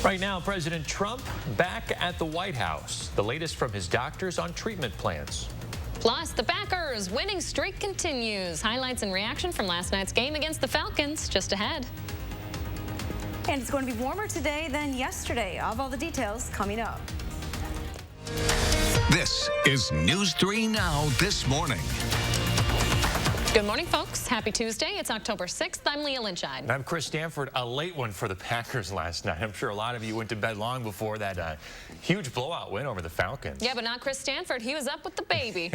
Right now, President Trump back at the White House. The latest from his doctors on treatment plans. Plus, the Packers' winning streak continues. Highlights and reaction from last night's game against the Falcons just ahead. And it's going to be warmer today than yesterday. I'll have all the details coming up. This is News 3 Now this morning. Good morning, folks. Happy Tuesday. It's October 6th. I'm Leah Lynchide. And I'm Chris Stanford. A late one for the Packers last night. I'm sure a lot of you went to bed long before that huge blowout win over the Falcons. Yeah, but not Chris Stanford. He was up with the baby.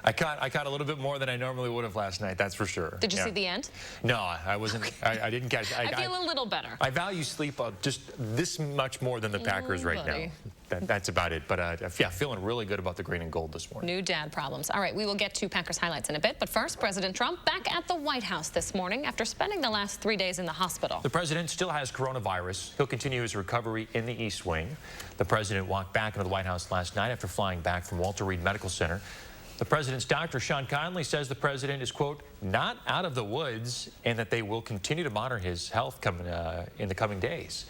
I caught a little bit more than I normally would have last night, that's for sure. Did you see the end? No, I wasn't. Okay. I didn't catch. I feel a little better. I value sleep just this much more than the Packers right now. That's about it. But yeah, feeling really good about the green and gold this morning. New dad problems. All right, we will get to Packers highlights in a bit. But first, President Trump back at the White House this morning after spending the last 3 days in the hospital. The president still has coronavirus. He'll continue his recovery in the East Wing. The president walked back into the White House last night after flying back from Walter Reed Medical Center. The president's doctor, Sean Conley, says the president is, quote, not out of the woods and that they will continue to monitor his health in the coming days.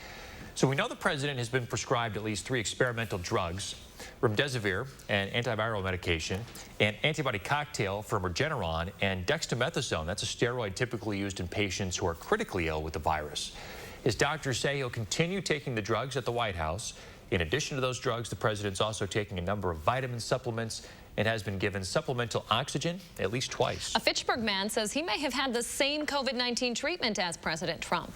So we know the president has been prescribed at least 3 experimental drugs, remdesivir, an antiviral medication, an antibody cocktail from Regeneron, and dexamethasone. That's a steroid typically used in patients who are critically ill with the virus. His doctors say he'll continue taking the drugs at the White House. In addition to those drugs, the president's also taking a number of vitamin supplements and has been given supplemental oxygen at least twice. A Fitchburg man says he may have had the same COVID-19 treatment as President Trump.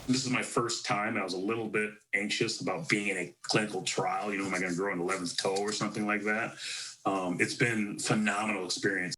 This is my first time, and I was a little bit anxious about being in a clinical trial. You know, am I going to grow an 11th toe or something like that? It's been a phenomenal experience.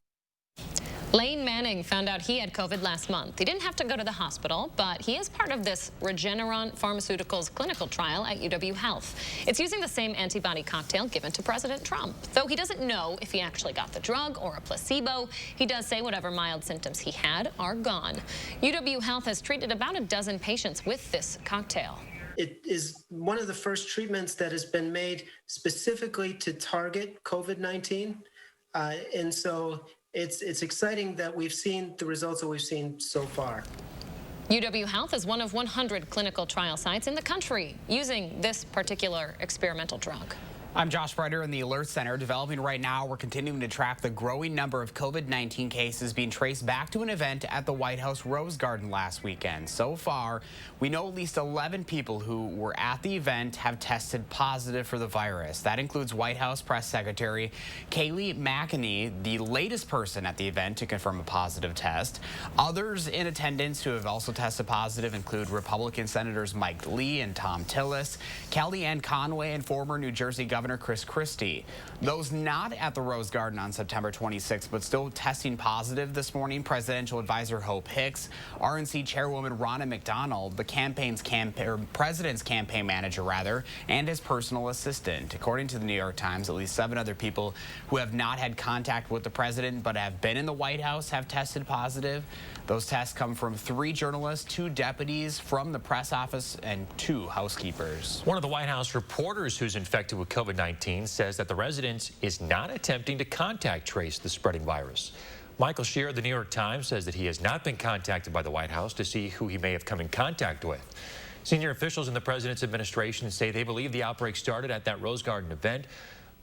Lane Manning found out he had COVID last month. He didn't have to go to the hospital, but he is part of this Regeneron Pharmaceuticals clinical trial at UW Health. It's using the same antibody cocktail given to President Trump. Though he doesn't know if he actually got the drug or a placebo, he does say whatever mild symptoms he had are gone. UW Health has treated about a dozen patients with this cocktail. It is one of the first treatments that has been made specifically to target COVID-19. And so it's exciting that we've seen the results that we've seen so far. UW Health is one of 100 clinical trial sites in the country using this particular experimental drug. I'm Josh Breiter in the Alert Center. Developing right now, we're continuing to track the growing number of COVID-19 cases being traced back to an event at the White House Rose Garden last weekend. So far, we know at least 11 people who were at the event have tested positive for the virus. That includes White House Press Secretary Kayleigh McEnany, the latest person at the event to confirm a positive test. Others in attendance who have also tested positive include Republican Senators Mike Lee and Thom Tillis, Kellyanne Conway, and former New Jersey Governor Chris Christie. Those not at the Rose Garden on September 26th, but still testing positive this morning, Presidential Advisor Hope Hicks, RNC Chairwoman Ronna McDonald, the president's campaign manager, and his personal assistant. According to the New York Times, at least 7 other people who have not had contact with the president but have been in the White House have tested positive. Those tests come from 3 journalists, 2 deputies from the press office, and 2 housekeepers. One of the White House reporters who's infected with COVID-19 says that the resident is not attempting to contact trace the spreading virus. Michael Shear of the New York Times says that he has not been contacted by the White House to see who he may have come in contact with. Senior officials in the president's administration say they believe the outbreak started at that Rose Garden event,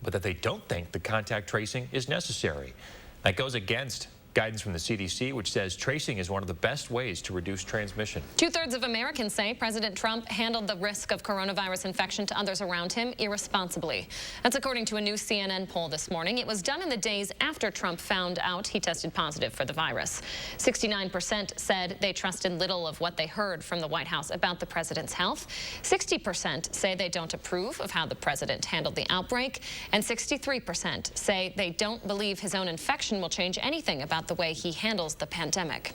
but that they don't think the contact tracing is necessary. That goes against guidance from the CDC, which says tracing is one of the best ways to reduce transmission. 2/3 of Americans say President Trump handled the risk of coronavirus infection to others around him irresponsibly. That's according to a new CNN poll this morning. It was done in the days after Trump found out he tested positive for the virus. 69% said they trusted little of what they heard from the White House about the president's health. 60% say they don't approve of how the president handled the outbreak. And 63% say they don't believe his own infection will change anything about the way he handles the pandemic.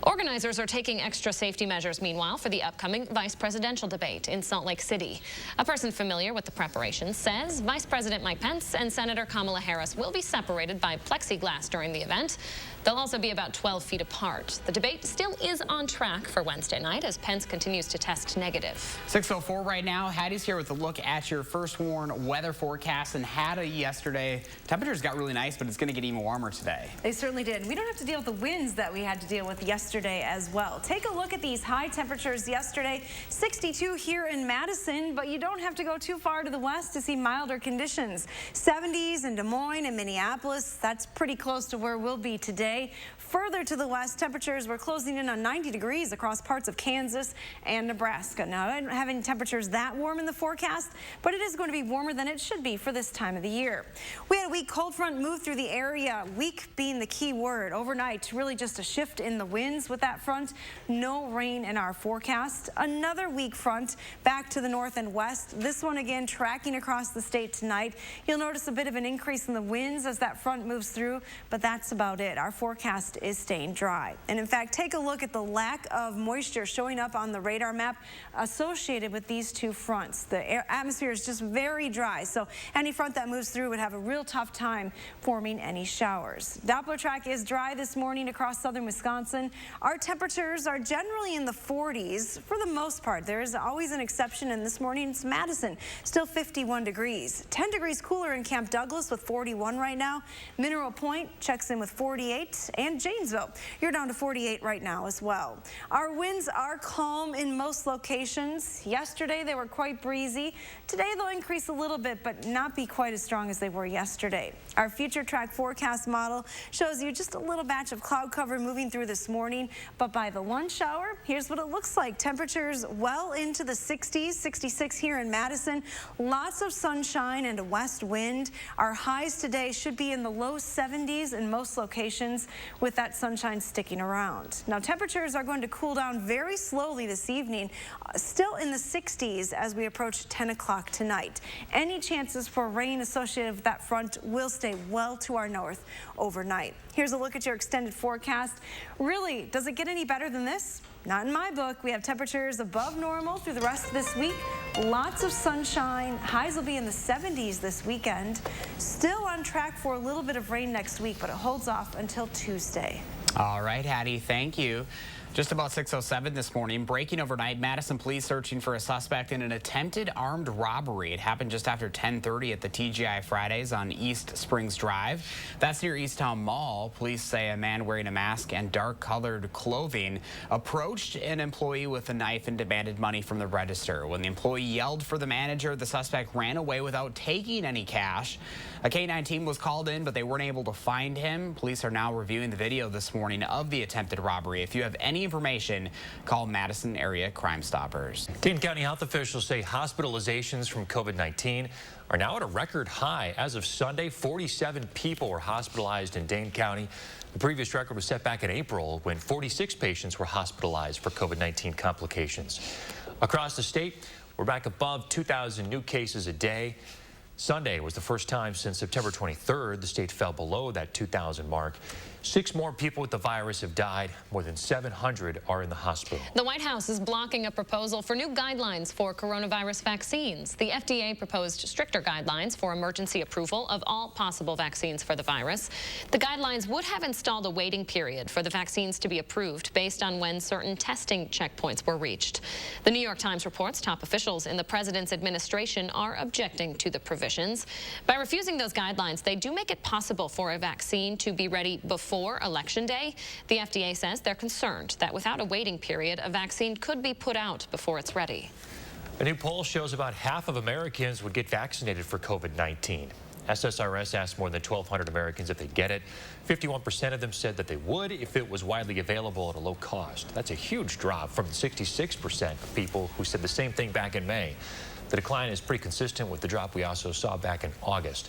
Organizers are taking extra safety measures, meanwhile, for the upcoming vice presidential debate in Salt Lake City. A person familiar with the preparations says Vice President Mike Pence and Senator Kamala Harris will be separated by plexiglass during the event. They'll also be about 12 feet apart. The debate still is on track for Wednesday night as Pence continues to test negative. 6:04 right now. Hattie's here with a look at your first warn weather forecast. And Hattie, yesterday, temperatures got really nice, but it's going to get even warmer today. They certainly did. We don't have to deal with the winds that we had to deal with yesterday. yesterday as well. Take a look at these high temperatures yesterday. 62 here in Madison, but you don't have to go too far to the west to see milder conditions. 70s in Des Moines and Minneapolis. That's pretty close to where we'll be today. Further to the west, temperatures were closing in on 90 degrees across parts of Kansas and Nebraska. Now, I don't have any temperatures that warm in the forecast, but it is going to be warmer than it should be for this time of the year. We had a weak cold front move through the area, weak being the key word. Overnight, really just a shift in the winds with that front. No rain in our forecast. Another weak front back to the north and west. This one again tracking across the state tonight. You'll notice a bit of an increase in the winds as that front moves through, but that's about it. Our forecast is staying dry. And in fact, take a look at the lack of moisture showing up on the radar map associated with these two fronts. The atmosphere is just very dry, so any front that moves through would have a real tough time forming any showers. Doppler track is dry this morning across southern Wisconsin. Our temperatures are generally in the 40s for the most part. There is always an exception, and this morning it's Madison, still 51 degrees. 10 degrees cooler in Camp Douglas with 41 right now. Mineral Point checks in with 48, and Janesville, you're down to 48 right now as well. Our winds are calm in most locations. Yesterday they were quite breezy. Today they'll increase a little bit, but not be quite as strong as they were yesterday. Our future track forecast model shows you just a little batch of cloud cover moving through this morning, but by the lunch hour, here's what it looks like. Temperatures well into the 60s, 66 here in Madison. Lots of sunshine and a west wind. Our highs today should be in the low 70s in most locations, with that sunshine sticking around. Now, temperatures are going to cool down very slowly this evening, still in the 60s as we approach 10 o'clock tonight. Any chances for rain associated with that front will stay well to our north overnight. Here's a look at your extended forecast. Really, does it get any better than this? Not in my book. We have temperatures above normal through the rest of this week. Lots of sunshine. Highs will be in the 70s this weekend. Still on track for a little bit of rain next week, but it holds off until Tuesday. All right, Hattie, thank you. Just about 6:07 this morning, breaking overnight, Madison police searching for a suspect in an attempted armed robbery. It happened just after 10:30 at the TGI Fridays on East Springs Drive. That's near Easttown Mall. Police say a man wearing a mask and dark-colored clothing approached an employee with a knife and demanded money from the register. When the employee yelled for the manager, the suspect ran away without taking any cash. A K-9 team was called in, but they weren't able to find him. Police are now reviewing the video this morning of the attempted robbery. If you have any information, call Madison Area Crime Stoppers. Dane County health officials say hospitalizations from COVID-19 are now at a record high. As of Sunday, 47 people were hospitalized in Dane County. The previous record was set back in April when 46 patients were hospitalized for COVID-19 complications. Across the state, we're back above 2,000 new cases a day. Sunday was the first time since September 23rd the state fell below that 2,000 mark. 6 more people with the virus have died. More than 700 are in the hospital. The White House is blocking a proposal for new guidelines for coronavirus vaccines. The FDA proposed stricter guidelines for emergency approval of all possible vaccines for the virus. The guidelines would have installed a waiting period for the vaccines to be approved based on when certain testing checkpoints were reached. The New York Times reports top officials in the president's administration are objecting to the provisions. By refusing those guidelines, they do make it possible for a vaccine to be ready before Election Day. The FDA says they're concerned that without a waiting period, a vaccine could be put out before it's ready. A new poll shows about half of Americans would get vaccinated for COVID-19. SSRS asked more than 1,200 Americans if they'd get it. 51% of them said that they would if it was widely available at a low cost. That's a huge drop from the 66% of people who said the same thing back in May. The decline is pretty consistent with the drop we also saw back in August.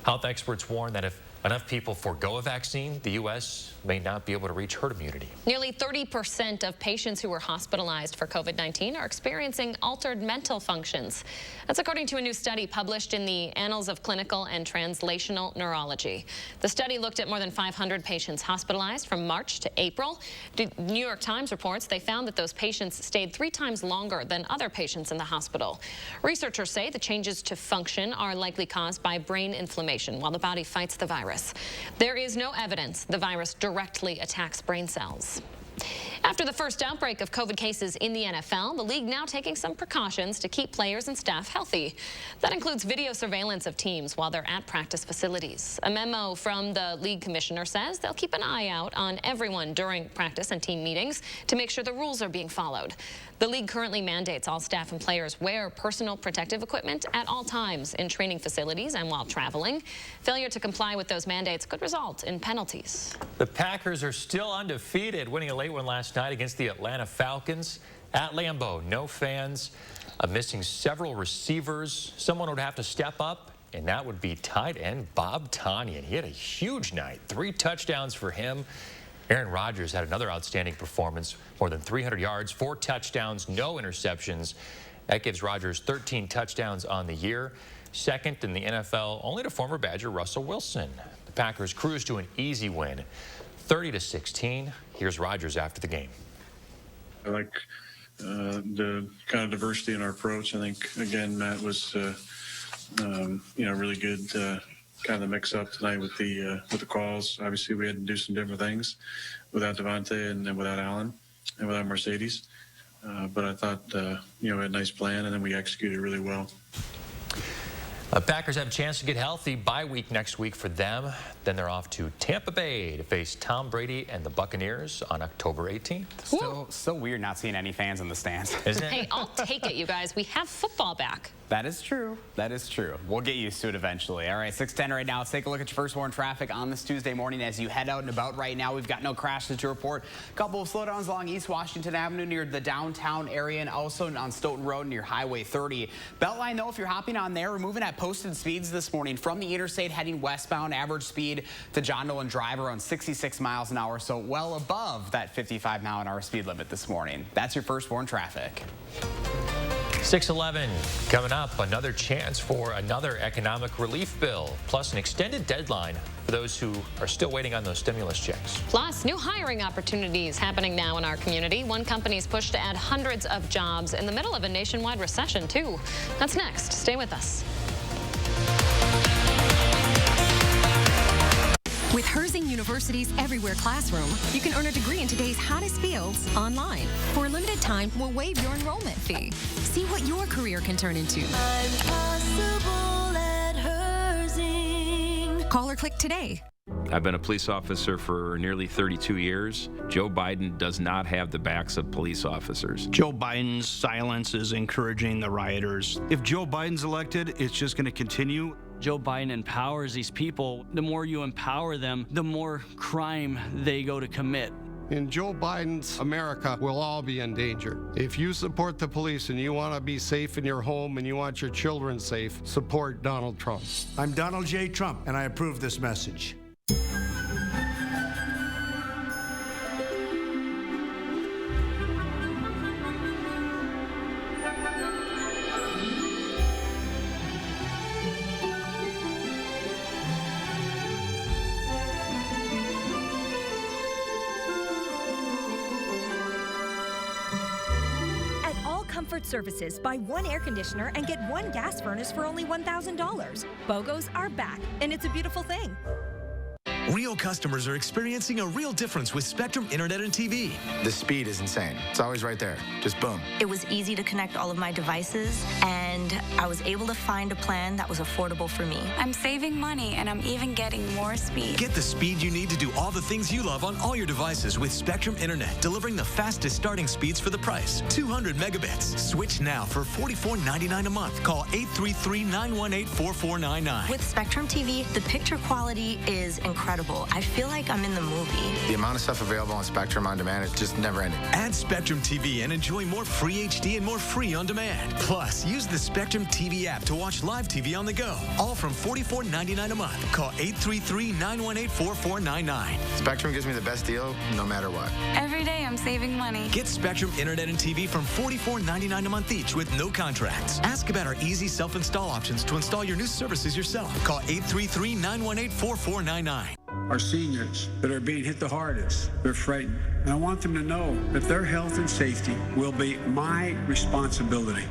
Health experts warn that if enough people forego a vaccine, the U.S. may not be able to reach herd immunity. Nearly 30% of patients who were hospitalized for COVID-19 are experiencing altered mental functions. That's according to a new study published in the Annals of Clinical and Translational Neurology. The study looked at more than 500 patients hospitalized from March to April. The New York Times reports they found that those patients stayed 3 times longer than other patients in the hospital. Researchers say the changes to function are likely caused by brain inflammation while the body fights the virus. There is no evidence the virus directly attacks brain cells. After the first outbreak of COVID cases in the NFL, the league now taking some precautions to keep players and staff healthy. That includes video surveillance of teams while they're at practice facilities. A memo from the league commissioner says they'll keep an eye out on everyone during practice and team meetings to make sure the rules are being followed. The league currently mandates all staff and players wear personal protective equipment at all times in training facilities and while traveling. Failure to comply with those mandates could result in penalties. The Packers are still undefeated, winning a late one last night against the Atlanta Falcons at Lambeau. No fans, missing several receivers. Someone would have to step up, and that would be tight end Bob Tonyan. He had a huge night, 3 touchdowns for him. Aaron Rodgers had another outstanding performance, more than 300 yards, 4 touchdowns, no interceptions. That gives Rodgers 13 touchdowns on the year, second in the NFL, only to former Badger Russell Wilson. The Packers cruise to an easy win, 30-16. Here's Rodgers after the game. I like the kind of diversity in our approach. I think, again, Matt was, really good. Kind of the mix up tonight with the calls. Obviously, we had to do some different things without Devontae and then without Allen and without Mercedes. But I thought, we had a nice plan, and then we executed really well. Packers have a chance to get healthy. Bye week next week for them. Then they're off to Tampa Bay to face Tom Brady and the Buccaneers on October 18th. So weird not seeing any fans in the stands. Isn't it? Hey, I'll take it, you guys. We have football back. That is true. That is true. We'll get used to it eventually. All right, 6:10 right now. Let's take a look at your first warn traffic on this Tuesday morning as you head out and about right now. We've got no crashes to report. A couple of slowdowns along East Washington Avenue near the downtown area and also on Stoughton Road near Highway 30. Beltline, though, if you're hopping on there, we're moving at posted speeds this morning from the interstate heading westbound. Average speed to John Nolan Drive around 66 miles an hour, so well above that 55-mile-an-hour speed limit this morning. That's your first warn traffic. 6:11 coming up, another chance for another economic relief bill, plus an extended deadline for those who are still waiting on those stimulus checks. Plus, new hiring opportunities happening now in our community. One company's pushed to add hundreds of jobs in the middle of a nationwide recession, too. That's next. Stay with us. With Herzing University's Everywhere Classroom, you can earn a degree in today's hottest fields online. For a limited time, we'll waive your enrollment fee. See what your career can turn into. I'm possible at Herzing. Call or click today. I've been a police officer for nearly 32 years. Joe Biden does not have the backs of police officers. Joe Biden's silence is encouraging the rioters. If Joe Biden's elected, it's just going to continue. Joe Biden empowers these people. The more you empower them, the more crime they go to commit. In Joe Biden's America, we'll all be in danger. If you support the police and you want to be safe in your home and you want your children safe, support Donald Trump. I'm Donald J. Trump, and I approve this message. Comfort Services, buy 1 air conditioner and get 1 gas furnace for only $1,000. BOGOs are back, and it's a beautiful thing. Real customers are experiencing a real difference with Spectrum Internet and TV. The speed is insane. It's always right there. Just boom. It was easy to connect all of my devices, and I was able to find a plan that was affordable for me. I'm saving money, and I'm even getting more speed. Get the speed you need to do all the things you love on all your devices with Spectrum Internet, delivering the fastest starting speeds for the price. 200 megabits. Switch now for $44.99 a month. Call 833-918-4499. With Spectrum TV, the picture quality is incredible. I feel like I'm in the movie. The amount of stuff available on Spectrum On Demand is just never ending. Add Spectrum TV and enjoy more free HD and more free on demand. Plus, use the Spectrum TV app to watch live TV on the go. All from $44.99 a month. Call 833-918-4499. Spectrum gives me the best deal no matter what. Every day I'm saving money. Get Spectrum Internet and TV from $44.99 a month each with no contracts. Ask about our easy self-install options to install your new services yourself. Call 833-918-4499. Our seniors that are being hit the hardest, they're frightened. And I want them to know that their health and safety will be my responsibility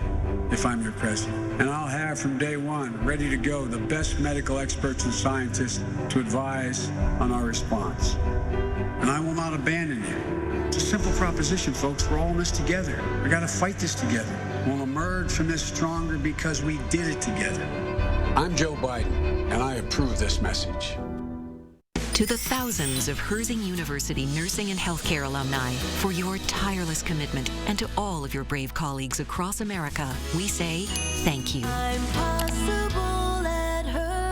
if I'm your president. And I'll have from day one, ready to go, the best medical experts and scientists to advise on our response. And I will not abandon you. It's a simple proposition, folks. We're all in this together. We got to fight this together. We'll emerge from this stronger because we did it together. I'm Joe Biden, and I approve this message. To the thousands of Herzing University nursing and healthcare alumni, for your tireless commitment, and to all of your brave colleagues across America, we say thank you. I'm possible at Herzing.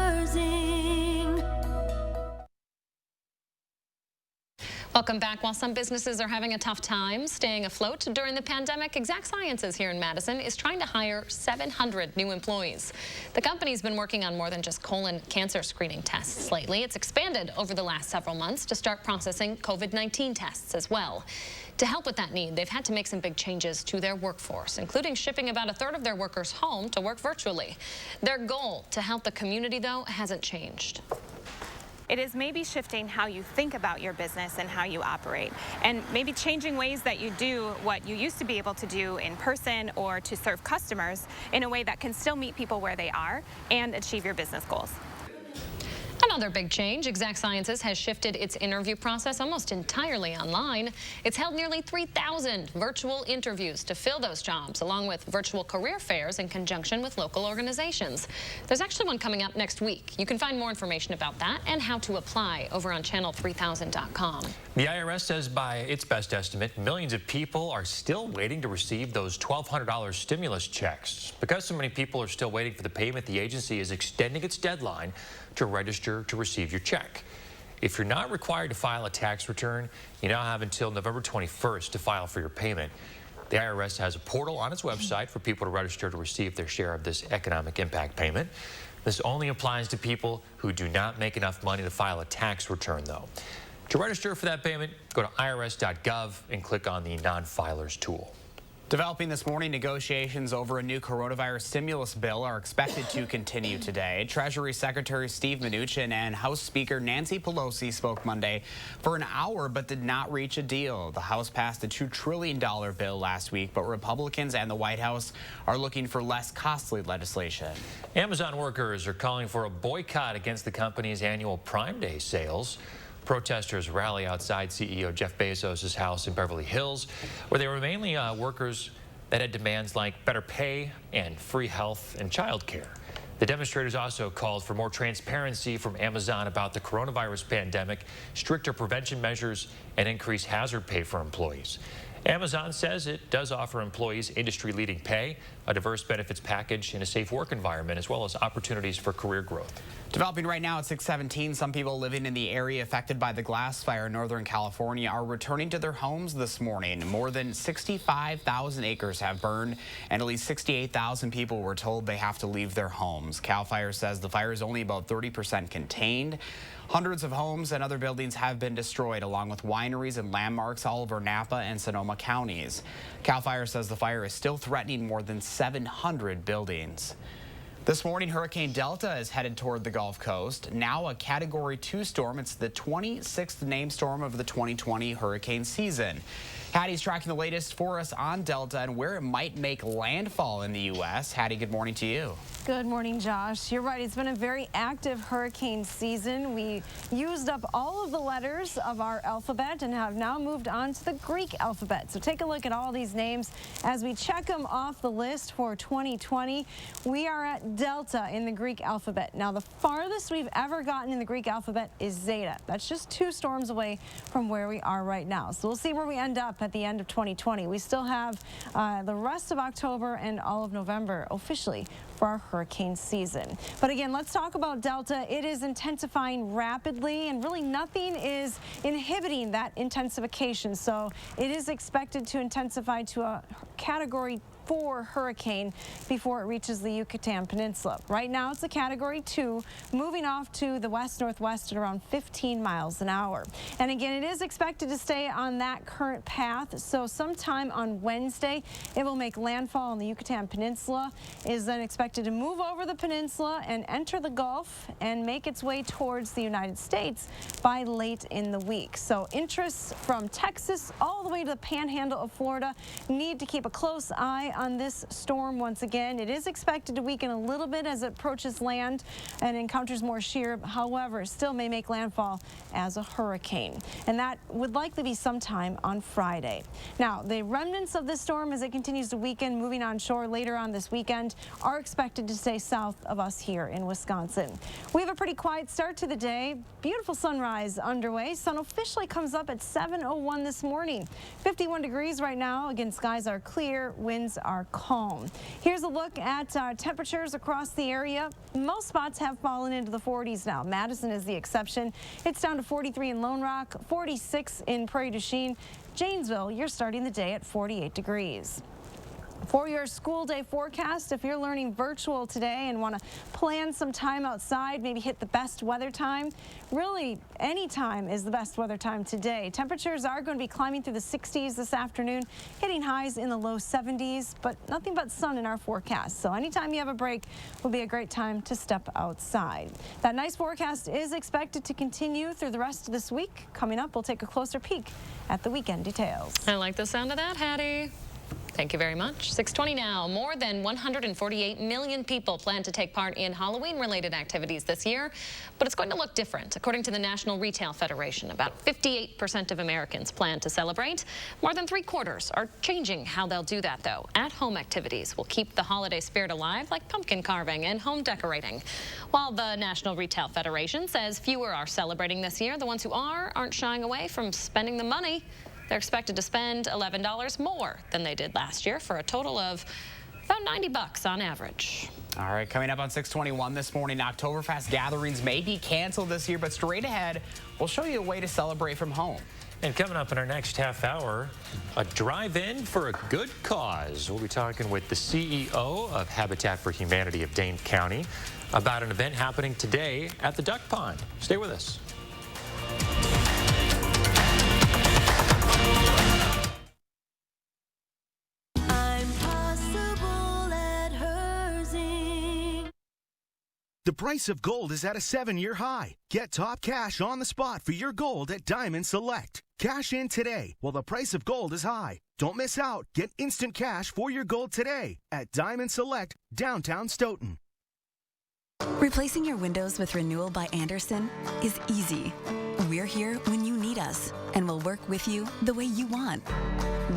Welcome back. While some businesses are having a tough time staying afloat during the pandemic, Exact Sciences here in Madison is trying to hire 700 new employees. The company's been working on more than just colon cancer screening tests lately. It's expanded over the last several months to start processing COVID-19 tests as well. To help with that need, they've had to make some big changes to their workforce, including shipping about 1/3 of their workers home to work virtually. Their goal to help the community, though, hasn't changed. It is maybe shifting how you think about your business and how you operate, and maybe changing ways that you do what you used to be able to do in person or to serve customers in a way that can still meet people where they are and achieve your business goals. Another big change, Exact Sciences has shifted its interview process almost entirely online. It's held nearly 3,000 virtual interviews to fill those jobs, along with virtual career fairs in conjunction with local organizations. There's actually one coming up next week. You can find more information about that and how to apply over on channel3000.com. The IRS says by its best estimate, millions of people are still waiting to receive those $1,200 stimulus checks. Because so many people are still waiting for the payment, the agency is extending its deadline to register to receive your check. If you're not required to file a tax return, you now have until November 21st to file for your payment. The IRS has a portal on its website for people to register to receive their share of this economic impact payment. This only applies to people who do not make enough money to file a tax return, though. To register for that payment, go to irs.gov and click on the non-filers tool. Developing this morning, negotiations over a new coronavirus stimulus bill are expected to continue today. Treasury Secretary Steve Mnuchin and House Speaker Nancy Pelosi spoke Monday for an hour but did not reach a deal. The House passed a $2 trillion bill last week, but Republicans and the White House are looking for less costly legislation. Amazon workers are calling for a boycott against the company's annual Prime Day sales. Protesters rally outside CEO Jeff Bezos' house in Beverly Hills, where they were mainly workers that had demands like better pay and free health and child care. The demonstrators also called for more transparency from Amazon about the coronavirus pandemic, stricter prevention measures, and increased hazard pay for employees. Amazon says it does offer employees industry-leading pay, a diverse benefits package, and a safe work environment, as well as opportunities for career growth. Developing right now at 617, some people living in the area affected by the glass fire in Northern California are returning to their homes this morning. More than 65,000 acres have burned, and at least 68,000 people were told they have to leave their homes. CAL FIRE says the fire is only about 30% contained. Hundreds of homes and other buildings have been destroyed, along with wineries and landmarks all over Napa and Sonoma counties. CAL FIRE says the fire is still threatening more than 700 buildings. This morning, Hurricane Delta is headed toward the Gulf Coast. Now a Category 2 storm. It's the 26th named storm of the 2020 hurricane season. Hattie's tracking the latest for us on Delta and where it might make landfall in the U.S. Hattie, good morning to you. Good morning, Josh. You're right. It's been a very active hurricane season. We used up all of the letters of our alphabet and have now moved on to the Greek alphabet. So take a look at all these names as we check them off the list for 2020. We are at Delta in the Greek alphabet. Now, the farthest we've ever gotten in the Greek alphabet is Zeta. That's just 2 storms away from where we are right now. So we'll see where we end up at the end of 2020. We still have the rest of October and all of November officially for our hurricane season. But again, let's talk about Delta. It is intensifying rapidly, and really nothing is inhibiting that intensification. So it is expected to intensify to a Category 4 hurricane before it reaches the Yucatan Peninsula. Right now it's a Category 2, moving off to the west-northwest at around 15 miles an hour. And again, it is expected to stay on that current path, so sometime on Wednesday it will make landfall on the Yucatan Peninsula. It is then expected to move over the peninsula and enter the Gulf and make its way towards the United States by late in the week. So interests from Texas all the way to the panhandle of Florida need to keep a close eye on this storm once again. It is expected to weaken a little bit as it approaches land and encounters more shear. However, it still may make landfall as a hurricane. And that would likely be sometime on Friday. Now, the remnants of this storm as it continues to weaken, moving on shore later on this weekend, are expected to stay south of us here in Wisconsin. We have a pretty quiet start to the day. Beautiful sunrise underway. Sun officially comes up at 7:01 this morning. 51 degrees right now. Again, skies are clear, winds are calm. Here's a look at temperatures across the area. Most spots have fallen into the 40s now. Madison is the exception. It's down to 43 in Lone Rock, 46 in Prairie du Chien. Janesville, you're starting the day at 48 degrees. For your school day forecast, if you're learning virtual today and want to plan some time outside, maybe hit the best weather time, really any time is the best weather time today. Temperatures are going to be climbing through the 60s this afternoon, hitting highs in the low 70s, but nothing but sun in our forecast. So anytime you have a break will be a great time to step outside. That nice forecast is expected to continue through the rest of this week. Coming up, we'll take a closer peek at the weekend details. I like the sound of that, Hattie. Thank you very much. 6:20 now. More than 148 million people plan to take part in Halloween-related activities this year, but it's going to look different. According to the National Retail Federation, about 58% of Americans plan to celebrate. More than 3/4 are changing how they'll do that, though. At-home activities will keep the holiday spirit alive, like pumpkin carving and home decorating. While the National Retail Federation says fewer are celebrating this year, the ones who aren't shying away from spending the money. They're expected to spend $11 more than they did last year for a total of about $90 on average. All right, coming up on 621 this morning, Oktoberfest gatherings may be canceled this year, but straight ahead, we'll show you a way to celebrate from home. And coming up in our next half hour, a drive-in for a good cause. We'll be talking with the CEO of Habitat for Humanity of Dane County about an event happening today at the Duck Pond. Stay with us. The price of gold is at a 7-year high. Get top cash on the spot for your gold at Diamond Select. Cash in today while the price of gold is high. Don't miss out. Get instant cash for your gold today at Diamond Select, downtown Stoughton. Replacing your windows with Renewal by Andersen is easy. We're here when you need us, and we'll work with you the way you want.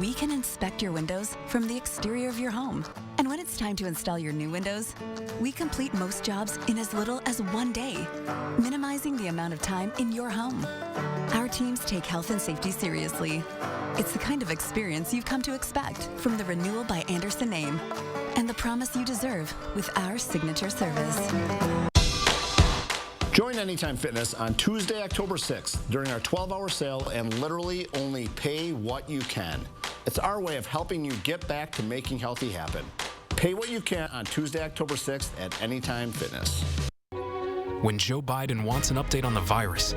We can inspect your windows from the exterior of your home. And when it's time to install your new windows, we complete most jobs in as little as 1 day, minimizing the amount of time in your home. Our teams take health and safety seriously. It's the kind of experience you've come to expect from the Renewal by Andersen name, and the promise you deserve with our signature service. Join Anytime Fitness on Tuesday, October 6th during our 12-hour sale and literally only pay what you can. It's our way of helping you get back to making healthy happen. Pay what you can on Tuesday, October 6th at Anytime Fitness. When Joe Biden wants an update on the virus,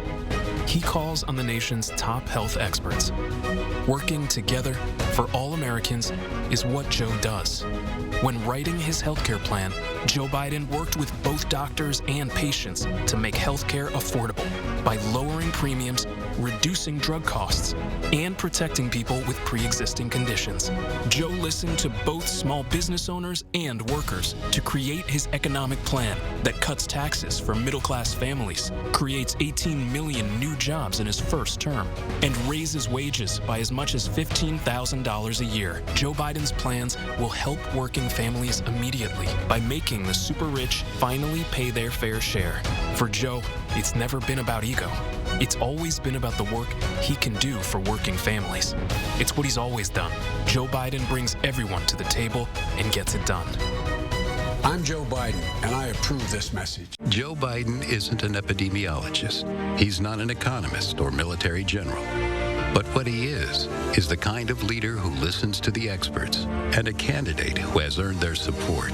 he calls on the nation's top health experts. Working together for all Americans is what Joe does. When writing his healthcare plan, Joe Biden worked with both doctors and patients to make healthcare affordable by lowering premiums, reducing drug costs, and protecting people with pre-existing conditions. Joe listened to both small business owners and workers to create his economic plan that cuts taxes for middle-class families, creates 18 million new jobs in his first term, and raises wages by as much as $15,000 a year. Joe Biden's plans will help working families immediately by making the super rich finally pay their fair share. For Joe, it's never been about ego. It's always been about the work he can do for working families. It's what he's always done. Joe Biden brings everyone to the table and gets it done. I'm Joe Biden, and I approve this message. Joe Biden isn't an epidemiologist. He's not an economist or military general. But what he is the kind of leader who listens to the experts and a candidate who has earned their support.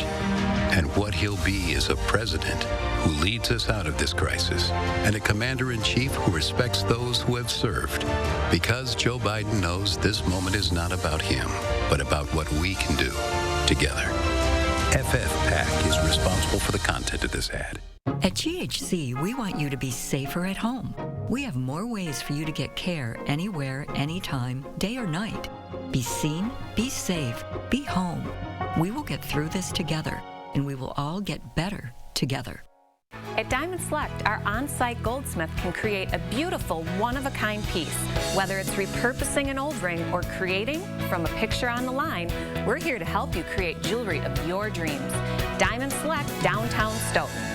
And what he'll be is a president who leads us out of this crisis and a commander-in-chief who respects those who have served. Because Joe Biden knows this moment is not about him, but about what we can do together. FFPAC is responsible for the content of this ad. At GHC, we want you to be safer at home. We have more ways for you to get care anywhere, anytime, day or night. Be seen, be safe, be home. We will get through this together, and we will all get better together. At Diamond Select, our on-site goldsmith can create a beautiful, one-of-a-kind piece. Whether it's repurposing an old ring or creating from a picture on the line, we're here to help you create jewelry of your dreams. Diamond Select, downtown Stoughton.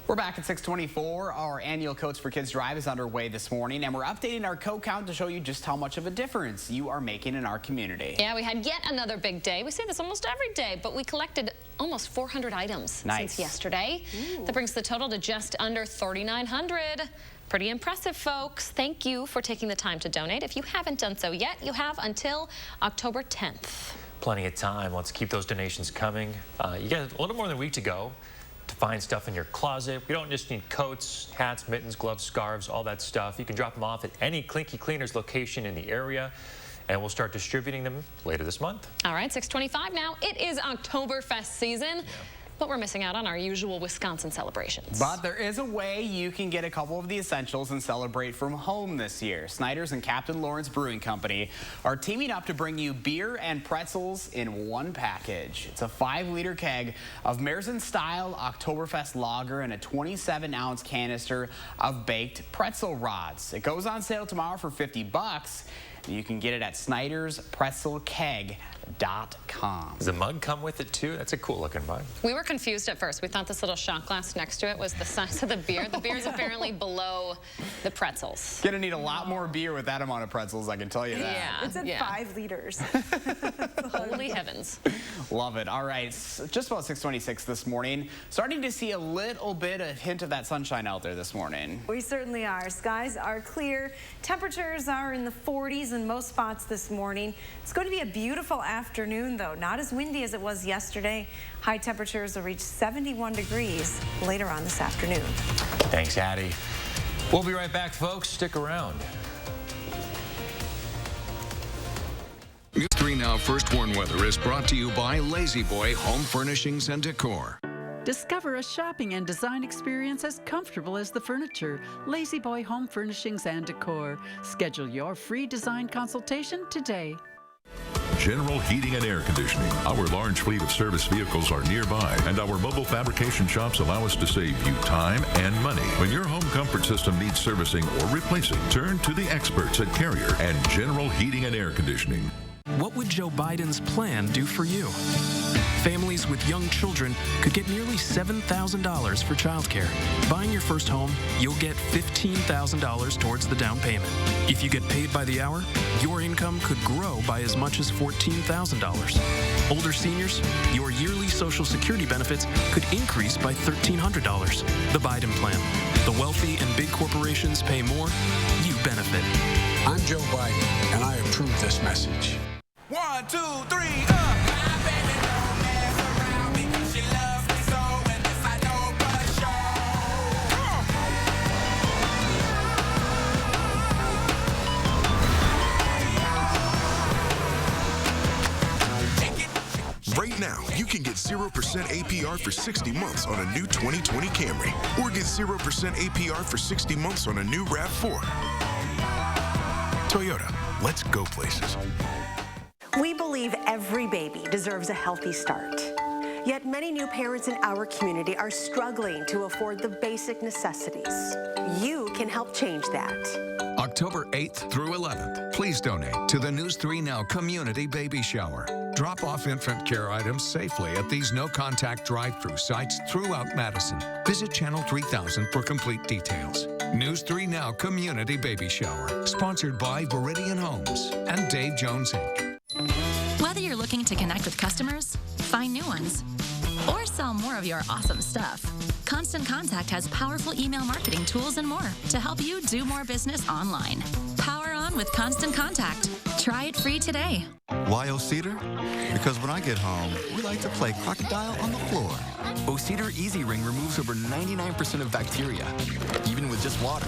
We're back at 6:24. Our annual Coats for Kids drive is underway this morning, and we're updating our coat count to show you just how much of a difference you are making in our community. Yeah, we had yet another big day. We say this almost every day, but we collected almost 400 items since yesterday. Ooh. That brings the total to just under 3,900. Pretty impressive, folks. Thank you for taking the time to donate. If you haven't done so yet, you have until October 10th. Plenty of time. Let's keep those donations coming. You got a little more than a week to go to find stuff in your closet. We don't just need coats, hats, mittens, gloves, scarves, all that stuff. You can drop them off at any Clinky Cleaners location in the area, and we'll start distributing them later this month. All right, 6:25 now. It is Oktoberfest season. But we're missing out on our usual Wisconsin celebrations. But there is a way you can get a couple of the essentials and celebrate from home this year. Snyder's and Captain Lawrence Brewing Company are teaming up to bring you beer and pretzels in one package. It's a 5-liter keg of Märzen-style Oktoberfest lager and a 27-ounce canister of baked pretzel rods. It goes on sale tomorrow for $50. You can get it at SnydersPretzelKeg.com. Does the mug come with it too? That's a cool looking mug. We were confused at first. We thought this little shot glass next to it was the size of the beer. The beer is apparently below the pretzels. Gonna need a lot more beer with that amount of pretzels, I can tell you that. Yeah. It's at 5 liters. Holy heavens. Love it. All right, it's just about 6:26 this morning. Starting to see a little bit, a hint of that sunshine out there this morning. We certainly are. Skies are clear. Temperatures are in the 40s in most spots this morning. It's going to be a beautiful afternoon, though. Not as windy as it was yesterday. High temperatures will reach 71 degrees later on this afternoon. Thanks, Addie. We'll be right back, folks. Stick around. News 3 Now First Warn Weather is brought to you by Lazy Boy Home Furnishings and Decor. Discover a shopping and design experience as comfortable as the furniture. Lazy Boy Home Furnishings and Decor. Schedule your free design consultation today. General Heating and Air Conditioning. Our large fleet of service vehicles are nearby, and our mobile fabrication shops allow us to save you time and money. When your home comfort system needs servicing or replacing, turn to the experts at Carrier and General Heating and Air Conditioning. What would Joe Biden's plan do for you? Families with young children could get nearly $7,000 for childcare. Buying your first home, you'll get $15,000 towards the down payment. If you get paid by the hour, your income could grow by as much as $14,000. Older seniors, your yearly Social Security benefits could increase by $1,300. The Biden plan. The wealthy and big corporations pay more, you benefit. I'm Joe Biden, and I approve this message. 1, 2, 3, Right now, you can get 0% APR for 60 months on a new 2020 Camry, or get 0% APR for 60 months on a new RAV4. Toyota, let's go places. We believe every baby deserves a healthy start. Yet many new parents in our community are struggling to afford the basic necessities. You can help change that. October 8th through 11th, please donate to the News 3 Now Community Baby Shower. Drop off infant care items safely at these no-contact drive-through sites throughout Madison. Visit Channel 3000 for complete details. News 3 Now Community Baby Shower, sponsored by Viridian Homes and Dave Jones Inc. Whether you're looking to connect with customers, find new ones, or sell more of your awesome stuff, Constant Contact has powerful email marketing tools and more to help you do more business online. Power on with Constant Contact. Try it free today. Why O-Cedar? Because when I get home, we like to play crocodile on the floor. O-Cedar Easy Ring removes over 99% of bacteria, even with just water.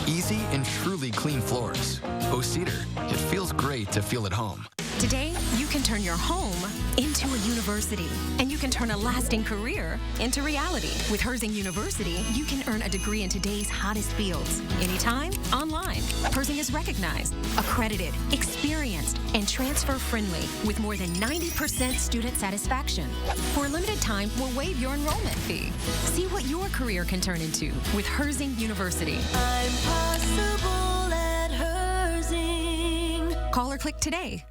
Easy and truly clean floors. O-Cedar, it feels great to feel at home. Today, you can turn your home into a university, and you can turn a lasting career into reality. With Herzing University, you can earn a degree in today's hottest fields, anytime, online. Herzing is recognized, accredited, experienced, and transfer-friendly, with more than 90% student satisfaction. For a limited time, we'll waive your enrollment fee. See what your career can turn into with Herzing University. I'm possible at Herzing. Call or click today.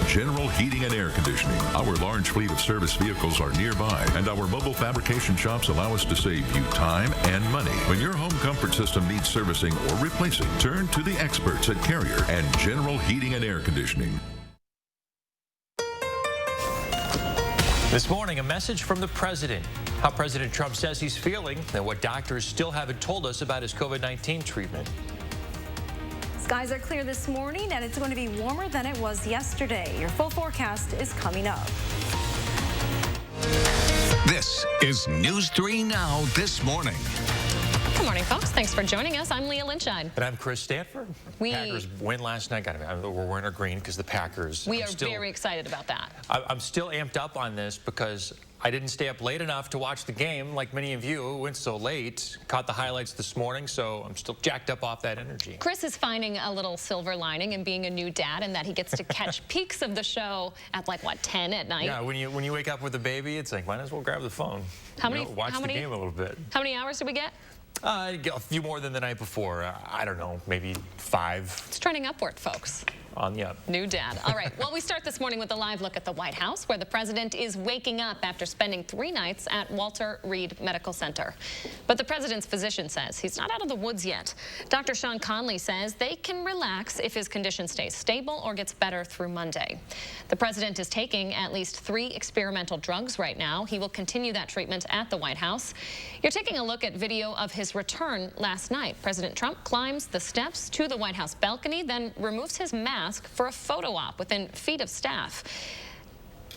General Heating and Air Conditioning. Our large fleet of service vehicles are nearby, and our mobile fabrication shops allow us to save you time and money. When your home comfort system needs servicing or replacing, turn to the experts at Carrier and General Heating and Air Conditioning. This morning, a message from the president. How President Trump says he's feeling and what doctors still haven't told us about his COVID-19 treatment. Skies are clear this morning, and it's going to be warmer than it was yesterday. Your full forecast is coming up. This is News 3 Now this morning. Good morning, folks. Thanks for joining us. I'm Leah Lynchine. And I'm Chris Stanford. Packers win last night. We're wearing our green because the Packers. We are very excited about that. I'm still amped up on this because I didn't stay up late enough to watch the game like many of you. Went so late. Caught the highlights this morning, so I'm still jacked up off that energy. Chris is finding a little silver lining in being a new dad, and that he gets to catch peaks of the show at like, what, 10 at night? Yeah, when you wake up with a baby, it's like, might as well grab the phone. Watch the game a little bit. How many hours did we get? A few more than the night before. I don't know, maybe 5. It's trending upward, folks. On the up. New dad. All right. Well, we start this morning with a live look at the White House, where the president is waking up after spending 3 nights at Walter Reed Medical Center. But the president's physician says he's not out of the woods yet. Dr. Sean Conley says they can relax if his condition stays stable or gets better through Monday. The president is taking at least 3 experimental drugs right now. He will continue that treatment at the White House. You're taking a look at video of his return last night. President Trump climbs the steps to the White House balcony, then removes his mask for a photo op within feet of staff.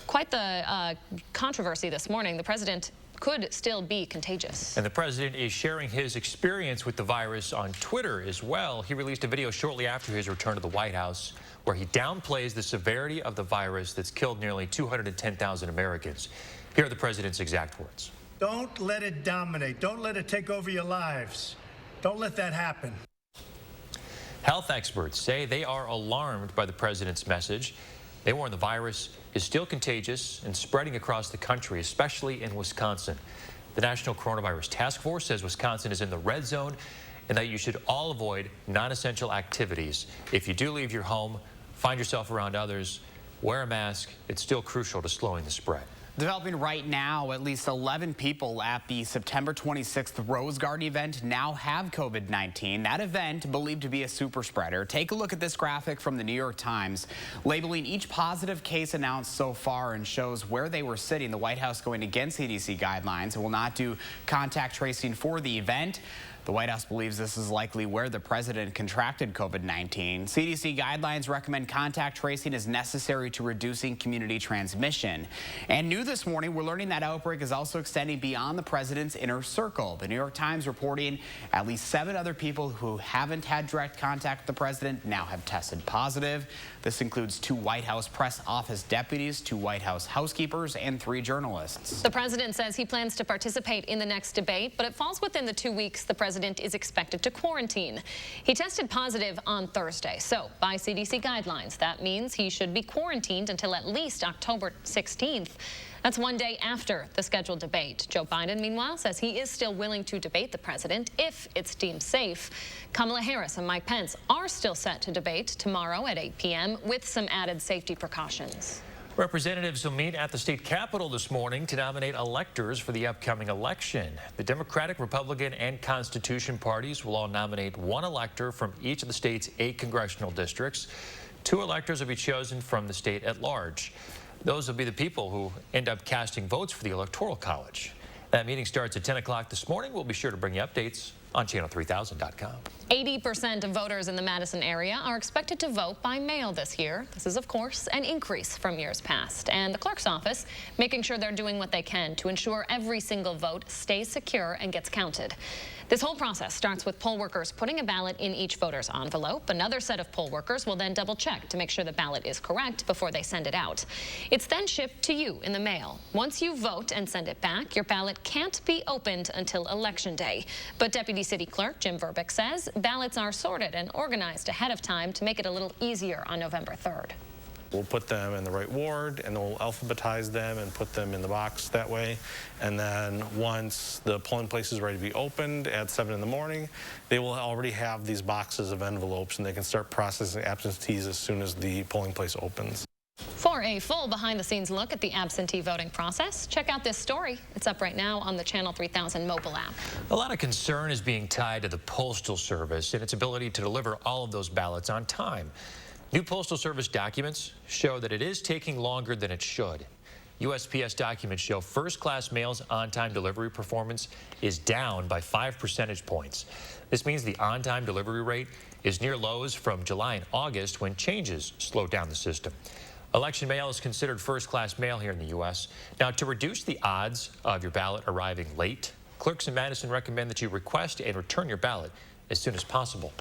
Quite the controversy this morning. The president could still be contagious. And the president is sharing his experience with the virus on Twitter as well. He released a video shortly after his return to the White House where he downplays the severity of the virus that's killed nearly 210,000 Americans. Here are the president's exact words. Don't let it dominate. Don't let it take over your lives. Don't let that happen. Health experts say they are alarmed by the president's message. They warn the virus is still contagious and spreading across the country, especially in Wisconsin. The National Coronavirus Task Force says Wisconsin is in the red zone and that you should all avoid non-essential activities. If you do leave your home, find yourself around others, wear a mask. It's still crucial to slowing the spread. Developing right now, at least 11 people at the September 26th Rose Garden event now have COVID-19. That event, believed to be a super spreader. Take a look at this graphic from the New York Times, labeling each positive case announced so far and shows where they were sitting. The White House going against CDC guidelines and will not do contact tracing for the event. The White House believes this is likely where the president contracted COVID-19. CDC guidelines recommend contact tracing is necessary to reducing community transmission. And new this morning, we're learning that outbreak is also extending beyond the president's inner circle. The New York Times reporting at least 7 other people who haven't had direct contact with the president now have tested positive. This includes 2 White House press office deputies, 2 White House housekeepers, and 3 journalists. The president says he plans to participate in the next debate, but it falls within the 2 weeks the president is expected to quarantine. He tested positive on Thursday, so by CDC guidelines, that means he should be quarantined until at least October 16th. That's 1 day after the scheduled debate. Joe Biden, meanwhile, says he is still willing to debate the president if it's deemed safe. Kamala Harris and Mike Pence are still set to debate tomorrow at 8 p.m. with some added safety precautions. Representatives will meet at the state capitol this morning to nominate electors for the upcoming election. The Democratic, Republican, and Constitution parties will all nominate 1 elector from each of the state's 8 congressional districts. 2 electors will be chosen from the state at large. Those will be the people who end up casting votes for the Electoral College. That meeting starts at 10 o'clock this morning. We'll be sure to bring you updates on channel3000.com. 80% of voters in the Madison area are expected to vote by mail this year. This is, of course, an increase from years past. And the clerk's office making sure they're doing what they can to ensure every single vote stays secure and gets counted. This whole process starts with poll workers putting a ballot in each voter's envelope. Another set of poll workers will then double check to make sure the ballot is correct before they send it out. It's then shipped to you in the mail. Once you vote and send it back, your ballot can't be opened until Election Day. But Deputy City Clerk Jim Verbick says ballots are sorted and organized ahead of time to make it a little easier on November 3rd. We'll put them in the right ward, and we'll alphabetize them and put them in the box that way. And then once the polling place is ready to be opened at 7 in the morning, they will already have these boxes of envelopes, and they can start processing absentees as soon as the polling place opens. For a full behind-the-scenes look at the absentee voting process, check out this story. It's up right now on the Channel 3000 mobile app. A lot of concern is being tied to the Postal Service and its ability to deliver all of those ballots on time. New Postal Service documents show that it is taking longer than it should. USPS documents show first-class mail's on-time delivery performance is down by 5 percentage points. This means the on-time delivery rate is near lows from July and August when changes slowed down the system. Election mail is considered first-class mail here in the U.S. Now, to reduce the odds of your ballot arriving late, clerks in Madison recommend that you request and return your ballot as soon as possible.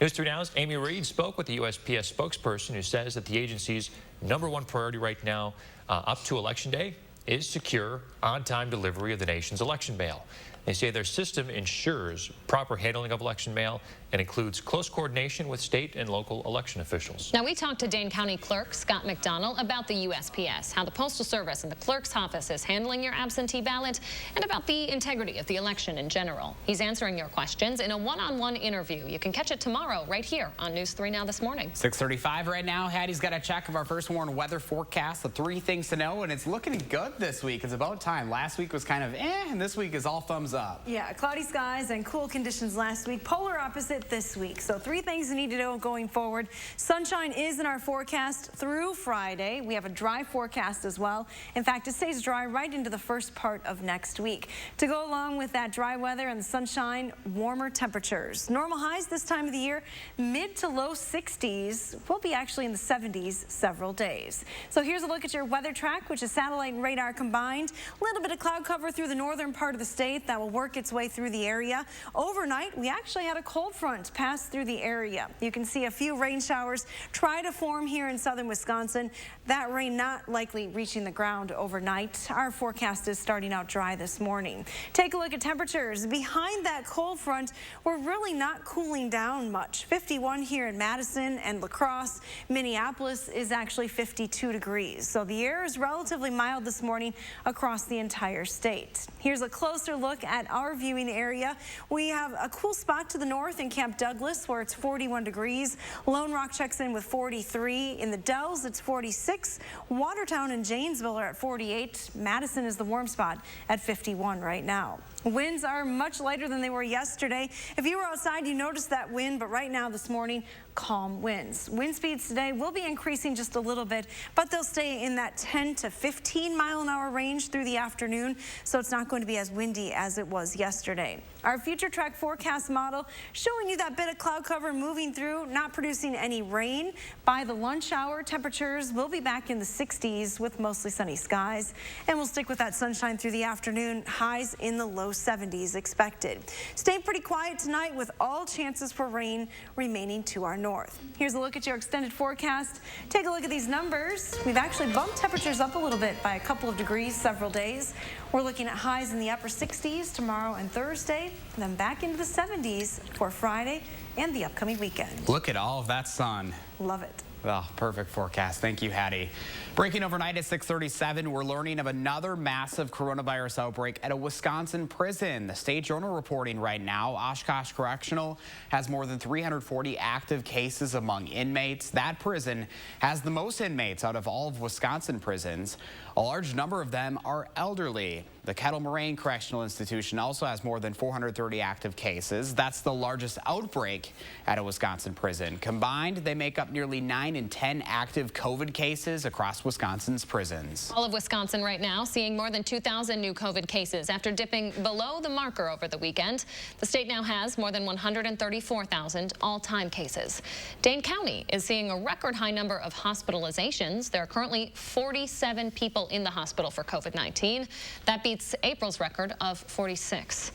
News 3 Now's Amy Reed spoke with the USPS spokesperson who says that the agency's #1 priority right now up to Election Day is secure, on-time delivery of the nation's election mail. They say their system ensures proper handling of election mail and includes close coordination with state and local election officials. Now, we talked to Dane County Clerk Scott McDonald about the USPS, how the Postal Service and the clerk's office is handling your absentee ballot, and about the integrity of the election in general. He's answering your questions in a one-on-one interview. You can catch it tomorrow right here on News 3 Now this morning. 6:35 right now. Hattie's got a check of our first warn weather forecast, the 3 things to know, and it's looking good this week. It's about time. Last week was kind of and this week is all thumbs up. Yeah, cloudy skies and cool conditions last week. Polar opposite this week. So 3 things you need to know going forward. Sunshine is in our forecast through Friday. We have a dry forecast as well. In fact, it stays dry right into the first part of next week. To go along with that dry weather and the sunshine, warmer temperatures. Normal highs this time of the year, mid to low 60s. We'll be actually in the 70s several days. So here's a look at your weather track, which is satellite and radar combined. A little bit of cloud cover through the northern part of the state that will work its way through the area. Overnight, we actually had a cold front pass through the area. You can see a few rain showers try to form here in southern Wisconsin. That rain not likely reaching the ground overnight. Our forecast is starting out dry this morning. Take a look at temperatures. Behind that cold front, we're really not cooling down much. 51 here in Madison and La Crosse. Minneapolis is actually 52 degrees. So the air is relatively mild this morning across the entire state. Here's a closer look at our viewing area. We have a cool spot to the north in Camp Douglas where it's 41 degrees. Lone Rock checks in with 43. In the Dells, it's 46. Watertown and Janesville are at 48. Madison is the warm spot at 51 right now. Winds are much lighter than they were yesterday. If you were outside, you noticed that wind, but right now this morning, calm winds. Wind speeds today will be increasing just a little bit, but they'll stay in that 10 to 15 mile an hour range through the afternoon, so it's not going to be as windy as it was yesterday. Our future track forecast model showing you that bit of cloud cover moving through, not producing any rain. By the lunch hour, temperatures will be back in the 60s with mostly sunny skies, and we'll stick with that sunshine through the afternoon. Highs in the low 70s expected. Staying pretty quiet tonight with all chances for rain remaining to our north. Here's a look at your extended forecast. Take a look at these numbers. We've actually bumped temperatures up a little bit by a couple of degrees several days. We're looking at highs in the upper 60s tomorrow and Thursday, and then back into the 70s for Friday and the upcoming weekend. Look at all of that sun. Love it. Oh, perfect forecast. Thank you, Hattie. Breaking overnight at 6:37, we're learning of another massive coronavirus outbreak at a Wisconsin prison. The State Journal reporting right now, Oshkosh Correctional has more than 340 active cases among inmates. That prison has the most inmates out of all of Wisconsin prisons. A large number of them are elderly. The Kettle Moraine Correctional Institution also has more than 430 active cases. That's the largest outbreak at a Wisconsin prison. Combined, they make up nearly 9 in 10 active COVID cases across Wisconsin's prisons. All of Wisconsin right now seeing more than 2,000 new COVID cases after dipping below the marker over the weekend. The state now has more than 134,000 all-time cases. Dane County is seeing a record high number of hospitalizations. There are currently 47 people people in the hospital for COVID-19. That beats April's record of 46.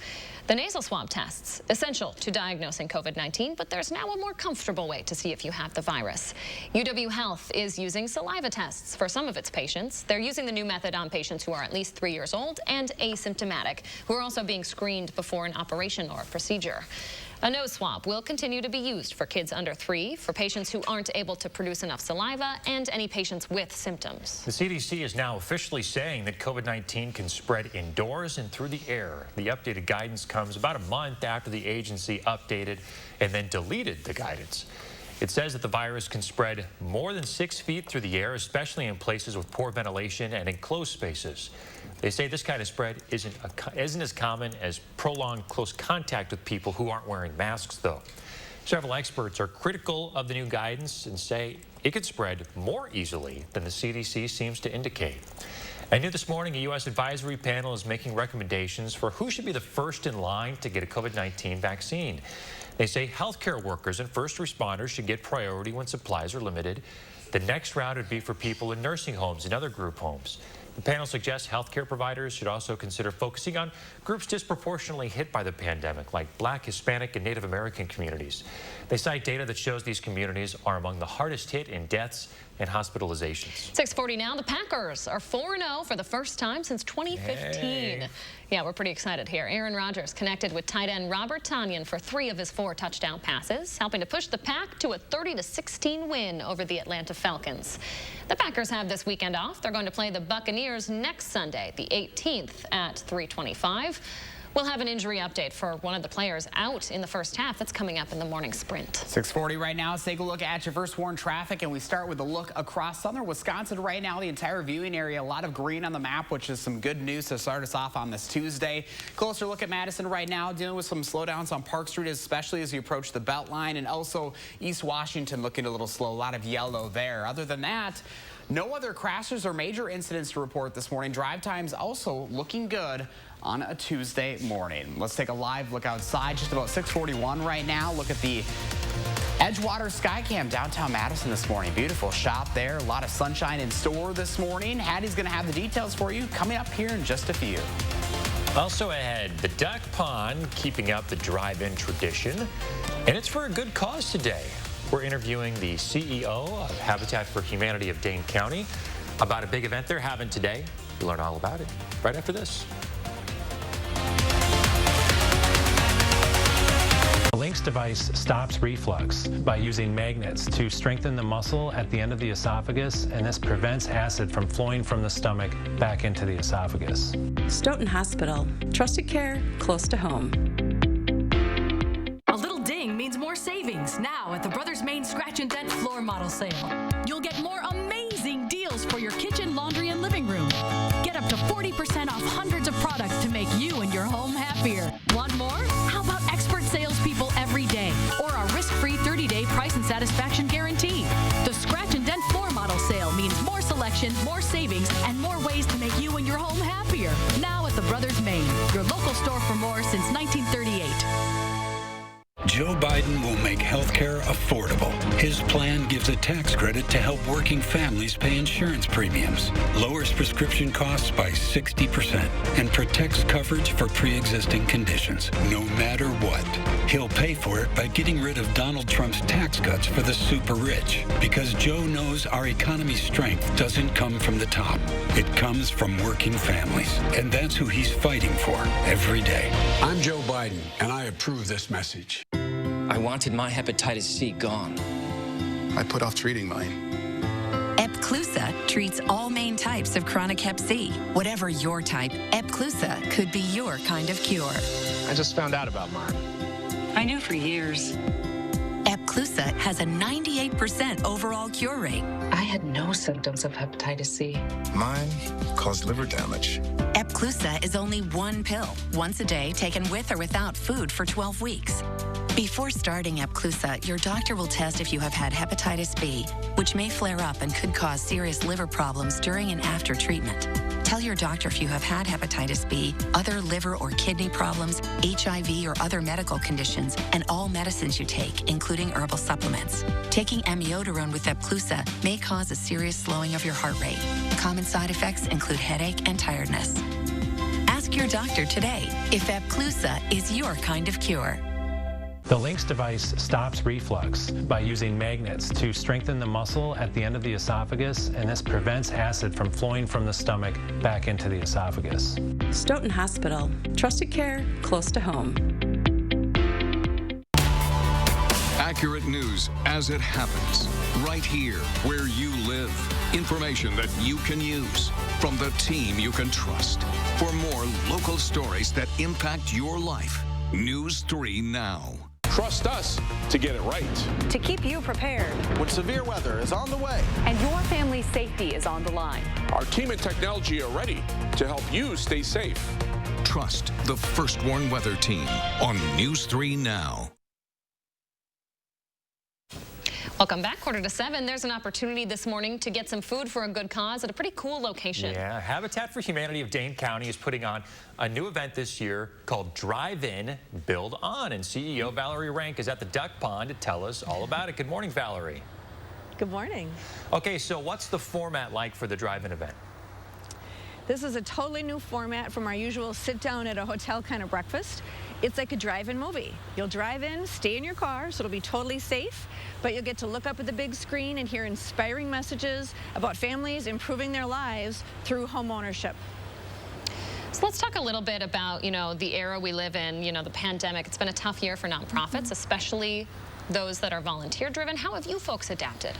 The nasal swab tests, essential to diagnosing COVID-19, but there's now a more comfortable way to see if you have the virus. UW Health is using saliva tests for some of its patients. They're using the new method on patients who are at least 3 years old and asymptomatic, who are also being screened before an operation or a procedure. A nose swab will continue to be used for kids under 3, for patients who aren't able to produce enough saliva, and any patients with symptoms. The CDC is now officially saying that COVID-19 can spread indoors and through the air. The updated guidance comes about a month after the agency updated and then deleted the guidance. It says that the virus can spread more than 6 feet through the air, especially in places with poor ventilation and enclosed spaces. They say this kind of spread isn't as common as prolonged close contact with people who aren't wearing masks, though. Several experts are critical of the new guidance and say it could spread more easily than the CDC seems to indicate. And new this morning, a U.S. advisory panel is making recommendations for who should be the first in line to get a COVID-19 vaccine. They say healthcare workers and first responders should get priority when supplies are limited. The next round would be for people in nursing homes and other group homes. The panel suggests healthcare providers should also consider focusing on groups disproportionately hit by the pandemic, like Black, Hispanic, and Native American communities. They cite data that shows these communities are among the hardest hit in deaths and hospitalizations. 6:40 now. The Packers are 4-0 for the first time since 2015. Hey. Yeah, we're pretty excited here. Aaron Rodgers connected with tight end Robert Tonyan for 3 of his 4 touchdown passes, helping to push the Pack to a 30-16 win over the Atlanta Falcons. The Packers have this weekend off. They're going to play the Buccaneers next Sunday, the 18th at 3:25. We'll have an injury update for one of the players out in the first half. That's coming up in the morning sprint. 6:40 right now. Let's take a look at Traverse Warren traffic, and we start with a look across southern Wisconsin right now. The entire viewing area, a lot of green on the map, which is some good news to start us off on this Tuesday. Closer look at Madison right now, dealing with some slowdowns on Park Street, especially as you approach the Beltline, and also East Washington looking a little slow. A lot of yellow there. Other than that, no other crashes or major incidents to report this morning. Drive times also looking good on a Tuesday morning. Let's take a live look outside. Just about 6:41 right now. Look at the Edgewater Skycam downtown Madison this morning. Beautiful shot there. A lot of sunshine in store this morning. Hattie's going to have the details for you coming up here in just a few. Also ahead, the Duck Pond keeping up the drive-in tradition, and it's for a good cause today. We're interviewing the CEO of Habitat for Humanity of Dane County about a big event they're having today. You'll learn all about it right after this. The Lynx device stops reflux by using magnets to strengthen the muscle at the end of the esophagus, and this prevents acid from flowing from the stomach back into the esophagus. Stoughton Hospital. Trusted care close to home. A little ding means more savings now at the Brothers Main Scratch and Dent floor model sale. You'll get more amazing deals for your kitchen, laundry, and living room. Get up to 40% off hundreds of products to make you and your home happier. Want more? How about expert salespeople every day or a risk-free 30-day price and satisfaction guarantee? The Scratch and Dent floor model sale means more selection, more savings, and more ways to make you and your home happier. Now at the Brothers Main, your local store for more since 1938. Joe Biden will make health care affordable. His plan gives a tax credit to help working families pay insurance premiums, lowers prescription costs by 60%, and protects coverage for pre-existing conditions, no matter what. He'll pay for it by getting rid of Donald Trump's tax cuts for the super rich, because Joe knows our economy's strength doesn't come from the top. It comes from working families, and that's who he's fighting for every day. I'm Joe Biden, and I approve this message. I wanted my hepatitis C gone. I put off treating mine. Epclusa treats all main types of chronic hep C. Whatever your type, Epclusa could be your kind of cure. I just found out about mine. I knew for years. Epclusa has a 98% overall cure rate. I had no symptoms of hepatitis C. Mine caused liver damage. Epclusa is only 1 pill, once a day, taken with or without food for 12 weeks. Before starting Epclusa, your doctor will test if you have had hepatitis B, which may flare up and could cause serious liver problems during and after treatment. Tell your your doctor if you have had hepatitis B, other liver or kidney problems, HIV or other medical conditions, and all medicines you take, including herbal supplements. Taking amiodarone with Epclusa may cause a serious slowing of your heart rate. Common side effects include headache and tiredness. Ask your doctor today if Epclusa is your kind of cure. The Lynx device stops reflux by using magnets to strengthen the muscle at the end of the esophagus, and this prevents acid from flowing from the stomach back into the esophagus. Stoughton Hospital. Trusted care close to home. Accurate news as it happens, right here where you live. Information that you can use from the team you can trust. For more local stories that impact your life, News 3 Now. Trust us to get it right. To keep you prepared. When severe weather is on the way And your family's safety is on the line. our team and technology are ready to help you stay safe. Trust the First Warn Weather Team on News 3 Now. Welcome back, 6:45. There's an opportunity this morning to get some food for a good cause at a pretty cool location. Yeah, Habitat for Humanity of Dane County is putting on a new event this year called Drive In, Build On. And CEO Valerie Rank is at the Duck Pond to tell us all about it. Good morning, Valerie. Good morning. Okay, so what's the format like for the Drive-In event? This is a totally new format from our usual sit down at a hotel kind of breakfast. It's like a drive-in movie. You'll drive in, stay in your car, so it'll be totally safe, but you'll get to look up at the big screen and hear inspiring messages about families improving their lives through home ownership. So let's talk a little bit about, the era we live in, the pandemic. It's been a tough year for nonprofits, especially those that are volunteer driven. How have you folks adapted?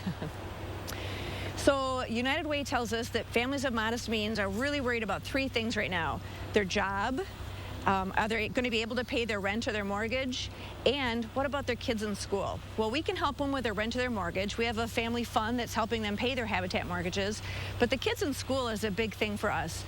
So United Way tells us that families of modest means are really worried about three things right now: their job, are they going to be able to pay their rent or their mortgage? And what about their kids in school? Well, we can help them with their rent or their mortgage. We have a family fund that's helping them pay their Habitat mortgages. But the kids in school is a big thing for us.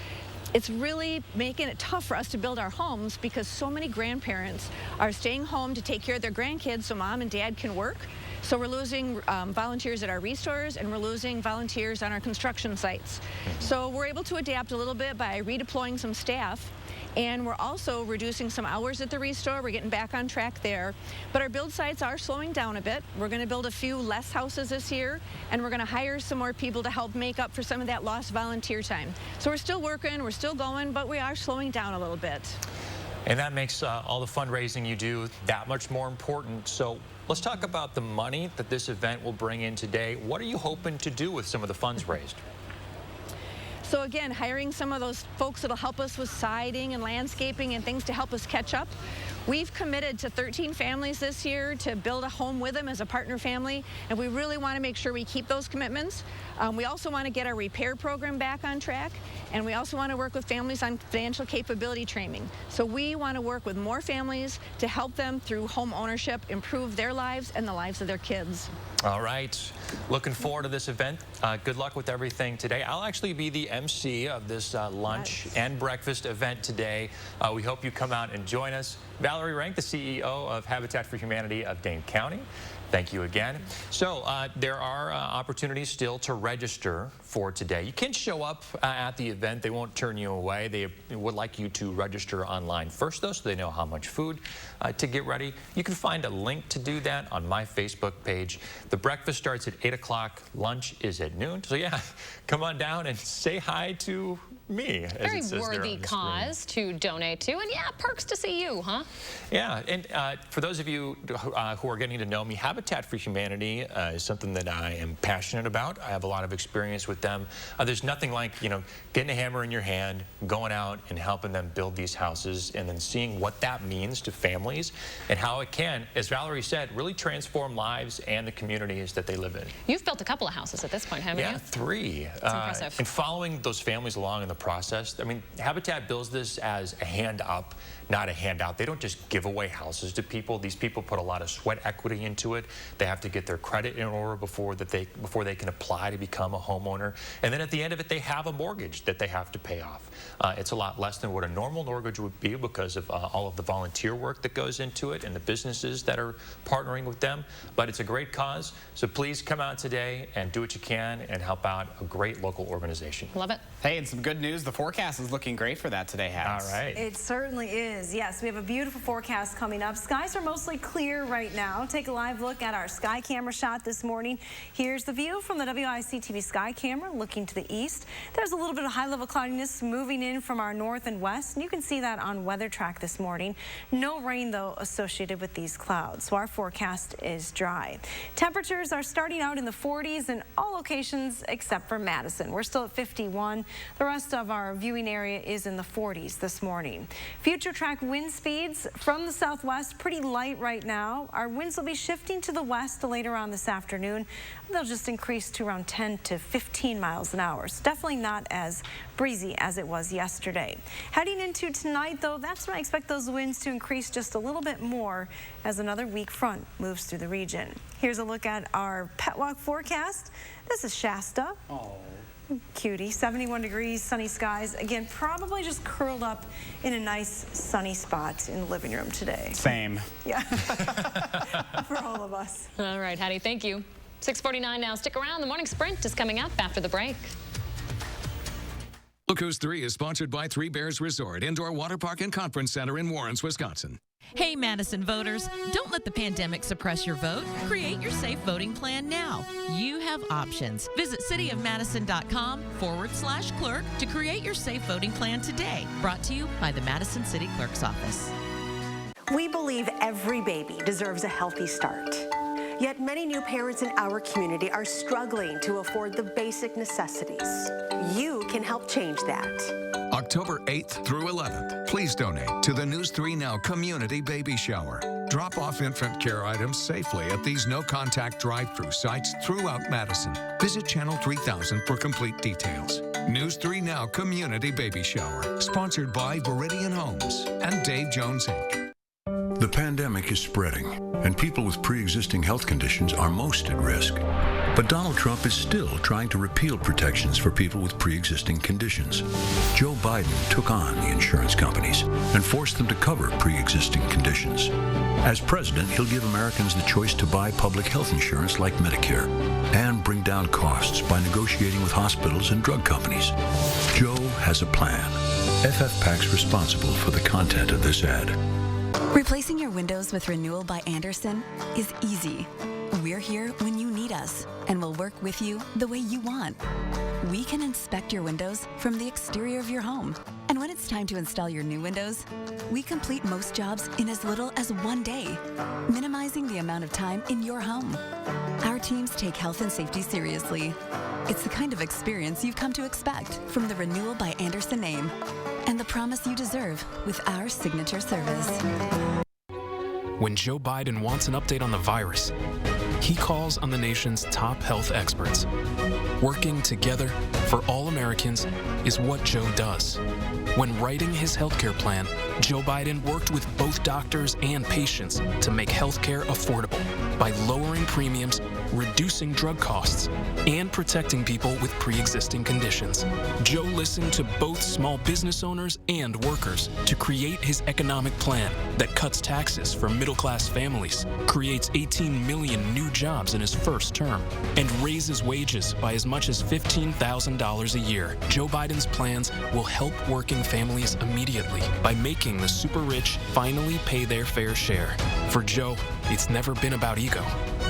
It's really making it tough for us to build our homes because so many grandparents are staying home to take care of their grandkids so mom and dad can work. So we're losing volunteers at our restores, and we're losing volunteers on our construction sites. So we're able to adapt a little bit by redeploying some staff, and we're also reducing some hours at the restore. We're getting back on track there. But our build sites are slowing down a bit. We're going to build a few less houses this year, and we're going to hire some more people to help make up for some of that lost volunteer time. So we're still working, we're still going, but we are slowing down a little bit. And that makes all the fundraising you do that much more important. So let's talk about the money that this event will bring in today. What are you hoping to do with some of the funds raised? So again, hiring some of those folks that'll help us with siding and landscaping and things to help us catch up. We've committed to 13 families this year to build a home with them as a partner family, and we really want to make sure we keep those commitments. We also want to get our repair program back on track, and we also want to work with families on financial capability training. So we want to work with more families to help them through home ownership, improve their lives and the lives of their kids. All right. Looking forward to this event. Good luck with everything today. I'll actually be the MC of this lunch and breakfast event today. We hope you come out and join us. Valerie Rank, the CEO of Habitat for Humanity of Dane County. Thank you again. So there are opportunities still to register for today. You can show up at the event. They won't turn you away. They would like you to register online first, though, so they know how much food to get ready. You can find a link to do that on my Facebook page. The breakfast starts at 8 o'clock. Lunch is at noon. So, yeah, come on down and say hi to me. Very worthy cause to donate to. And, yeah, perks to see you, huh? Yeah, and for those of you who are getting to know me, Habitat for Humanity is something that I am passionate about. I have a lot of experience with them. There's nothing like, getting a hammer in your hand, going out and helping them build these houses, and then seeing what that means to families and how it can, as Valerie said, really transform lives and the communities that they live in. You've built a couple of houses at this point, haven't you? Yeah, 3. That's impressive. And following those families along in the process, I mean, Habitat builds this as a hand up, not a handout. They don't just give away houses to people. These people put a lot of sweat equity into it. They have to get their credit in order before they can apply to become a homeowner. And then at the end of it, they have a mortgage that they have to pay off. It's a lot less than what a normal mortgage would be because of all of the volunteer work that goes into it and the businesses that are partnering with them. But it's a great cause. So please come out today and do what you can and help out a great local organization. Love it. Hey, and some good news. news. The forecast is looking great for that today, Hattie. All right. It certainly is. Yes, we have a beautiful forecast coming up. Skies are mostly clear right now. Take a live look at our sky camera shot this morning. Here's the view from the WIC-TV sky camera looking to the east. There's a little bit of high-level cloudiness moving in from our north and west, and you can see that on Weather Track this morning. No rain, though, associated with these clouds, so our forecast is dry. Temperatures are starting out in the 40s in all locations except for Madison. We're still at 51. The rest of our viewing area is in the 40s this morning. Future track wind speeds from the southwest, pretty light right now. Our winds will be shifting to the west later on this afternoon. They'll just increase to around 10 to 15 miles an hour. So definitely not as breezy as it was yesterday. Heading into tonight, though, that's when I expect those winds to increase just a little bit more as another weak front moves through the region. Here's a look at our pet walk forecast. This is Shasta. Oh. Cutie, 71 degrees, sunny skies. Again, probably just curled up in a nice sunny spot in the living room today. Same. Yeah, for all of us. All right, Hattie, thank you. 6:49 now. Stick around. The morning sprint is coming up after the break. Look Who's 3 is sponsored by Three Bears Resort, Indoor Water Park and Conference Center in Warrens, Wisconsin. Hey, Madison voters, don't let the pandemic suppress your vote. Create your safe voting plan now. You have options. Visit cityofmadison.com/clerk to create your safe voting plan today. Brought to you by the Madison City Clerk's Office. We believe every baby deserves a healthy start. Yet many new parents in our community are struggling to afford the basic necessities. You can help change that. October 8th through 11th, please donate to the News 3 Now Community Baby Shower. Drop off infant care items safely at these no-contact drive-through sites throughout Madison. Visit Channel 3000 for complete details. News 3 Now Community Baby Shower, sponsored by Viridian Homes and Dave Jones Inc. The pandemic is spreading, and people with pre-existing health conditions are most at risk. But Donald Trump is still trying to repeal protections for people with pre-existing conditions. Joe Biden took on the insurance companies and forced them to cover pre-existing conditions. As president, he'll give Americans the choice to buy public health insurance like Medicare and bring down costs by negotiating with hospitals and drug companies. Joe has a plan. FFPAC's responsible for the content of this ad. Replacing your windows with Renewal by Andersen is easy. We're here when you need us, and we'll work with you the way you want. We can inspect your windows from the exterior of your home. And when it's time to install your new windows, we complete most jobs in as little as 1 day, minimizing the amount of time in your home. Our teams take health and safety seriously. It's the kind of experience you've come to expect from the Renewal by Andersen name, and the promise you deserve with our signature service. When Joe Biden wants an update on the virus, he calls on the nation's top health experts. Working together for all Americans is what Joe does. When writing his healthcare plan, Joe Biden worked with both doctors and patients to make healthcare affordable by lowering premiums, reducing drug costs, and protecting people with pre-existing conditions. Joe listened to both small business owners and workers to create his economic plan that cuts taxes for middle-class families, creates 18 million new jobs in his first term, and raises wages by as much as $15,000 a year. Joe Biden's plans will help working families immediately by making the super rich finally pay their fair share. For Joe, it's never been about ego.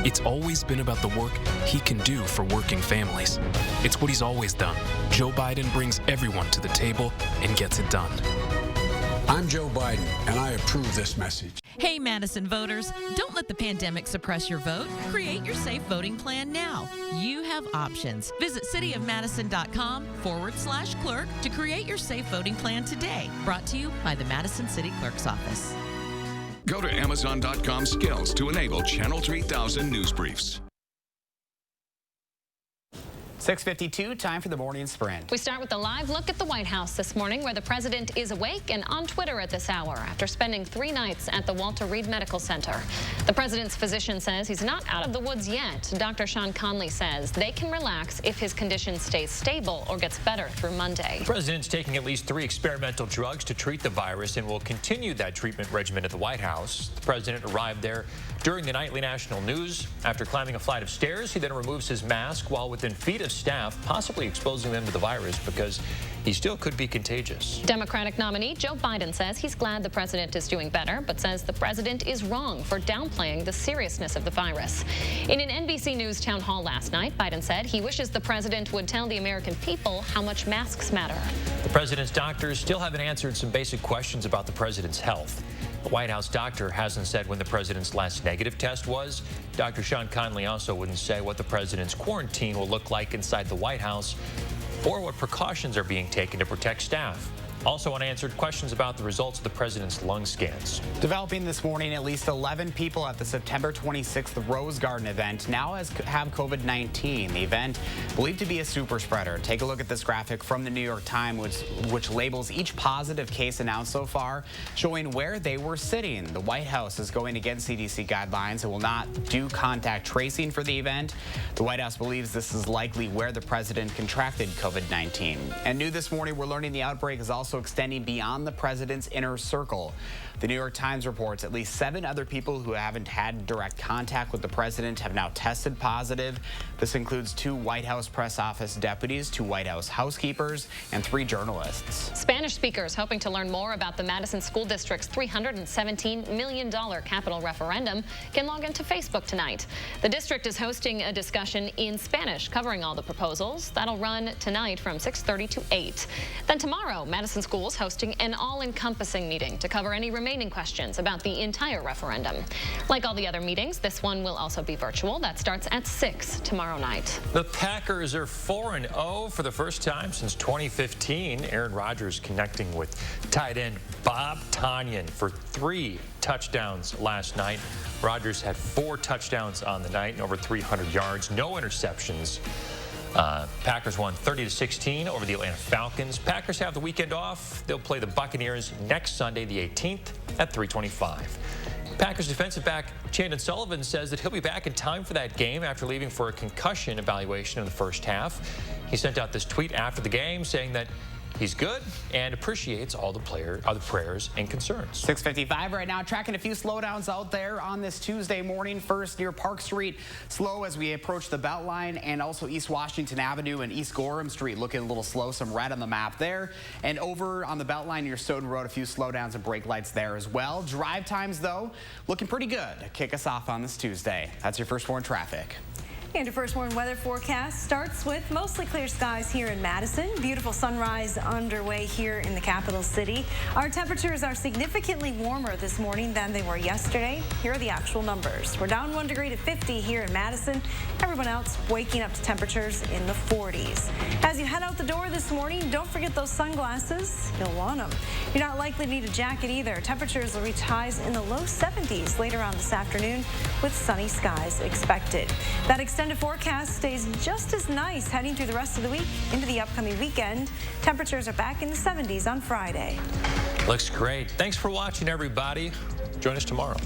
It's always been about the work he can do for working families. It's what he's always done. Joe Biden brings everyone to the table and gets it done. I'm Joe Biden, and I approve this message. Hey, Madison voters, don't let the pandemic suppress your vote. Create your safe voting plan now. You have options. Visit cityofmadison.com/clerk to create your safe voting plan today. Brought to you by the Madison City Clerk's Office. Go to Amazon.com skills to enable Channel 3000 news briefs. 6:52, time for the morning sprint. We start with a live look at the White House this morning, where the president is awake and on Twitter at this hour after spending 3 nights at the Walter Reed Medical Center. The president's physician says he's not out of the woods yet. Dr. Sean Conley says they can relax if his condition stays stable or gets better through Monday. The president's taking at least 3 experimental drugs to treat the virus and will continue that treatment regimen at the White House. The president arrived there during the nightly national news. After climbing a flight of stairs, he then removes his mask while within feet of of staff, possibly exposing them to the virus because he still could be contagious. Democratic nominee Joe Biden says he's glad the president is doing better, but says the president is wrong for downplaying the seriousness of the virus. In an NBC News town hall last night, Biden said he wishes the president would tell the American people how much masks matter. The president's doctors still haven't answered some basic questions about the president's health. The White House doctor hasn't said when the president's last negative test was. Dr. Sean Conley also wouldn't say what the president's quarantine will look like inside the White House or what precautions are being taken to protect staff. Also unanswered questions about the results of the president's lung scans. Developing this morning, at least 11 people at the September 26th Rose Garden event now have COVID-19. The event believed to be a super spreader. Take a look at this graphic from the New York Times, which labels each positive case announced so far, showing where they were sitting. The White House is going against CDC guidelines and will not do contact tracing for the event. The White House believes this is likely where the president contracted COVID-19. And new this morning, we're learning the outbreak is also extending beyond the president's inner circle. The New York Times reports at least 7 other people who haven't had direct contact with the president have now tested positive. This includes 2 White House press office deputies, 2 White House housekeepers, and 3 journalists. Spanish speakers hoping to learn more about the Madison School District's $317 million capital referendum can log into Facebook tonight. The district is hosting a discussion in Spanish covering all the proposals. That'll run tonight from 6:30 to 8. Then tomorrow, Madison Schools hosting an all-encompassing meeting to cover any remaining questions about the entire referendum. Like all the other meetings, this one will also be virtual. That starts at 6 tomorrow night. The Packers are 4-0 for the first time since 2015. Aaron Rodgers connecting with tight end Bob Tonyan for 3 touchdowns last night. Rodgers had 4 touchdowns on the night and over 300 yards, no interceptions. Packers won 30-16 over the Atlanta Falcons. Packers have the weekend off. They'll play the Buccaneers next Sunday, the 18th at 3:25. Packers defensive back Chandon Sullivan says that he'll be back in time for that game after leaving for a concussion evaluation in the first half. He sent out this tweet after the game saying that he's good and appreciates all the prayers and concerns. 6:55 right now, tracking a few slowdowns out there on this Tuesday morning. First near Park Street, slow as we approach the Beltline, and also East Washington Avenue and East Gorham Street looking a little slow, some red on the map there. And over on the Beltline near Stoughton Road, a few slowdowns and brake lights there as well. Drive times, though, looking pretty good to kick us off on this Tuesday. That's your First Warn traffic. And your First Warn weather forecast starts with mostly clear skies here in Madison. Beautiful sunrise underway here in the capital city. Our temperatures are significantly warmer this morning than they were yesterday. Here are the actual numbers. We're down 1 degree to 50 here in Madison. Everyone else waking up to temperatures in the 40s. As you head out the door this morning, don't forget those sunglasses. You'll want them. You're not likely to need a jacket either. Temperatures will reach highs in the low 70s later on this afternoon with sunny skies expected. That extended forecast stays just as nice heading through the rest of the week into the upcoming weekend. Temperatures are back in the 70s on Friday. Looks great. Thanks for watching, everybody. Join us tomorrow.